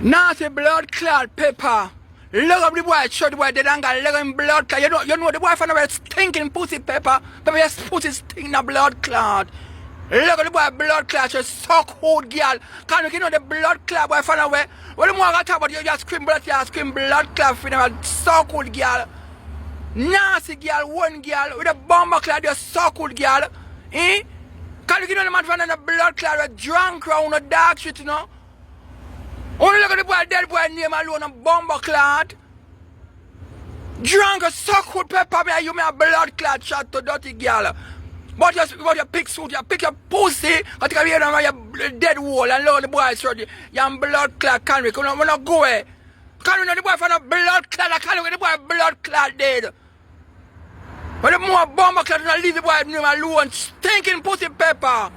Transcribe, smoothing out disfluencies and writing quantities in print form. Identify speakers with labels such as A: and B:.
A: Nasty blood clot pepper. Look up the boy, show the boy dead and got leg in blood clot. You know the boy found a stinking pussy pepper. Pepper just pussy stink in the blood clot. Look at the boy blood clot, just suck old girl. Can you know the blood clot boy found away? What the more I talk about you just scream blood clot for them suck old girl. Nasty girl, one girl with a bomber clot, just suck old girl. Eh? Can you know the man found a blood clot, a drunk round a dark shit, you know? Only look at the boy, dead boy name alone, a bomber clot. Drunk a suck with pepper, me, you me a blood clot shot to dirty girl. But you pick suit, you pick your pussy, but you can hear your dead wall and look at the boy, so you're blood clot, can't we? We're not go away. Can't we know the boy for a blood clot, I can't we the boy blood clot dead. But the more bomber clot, leave the boy name alone, stinking pussy pepper.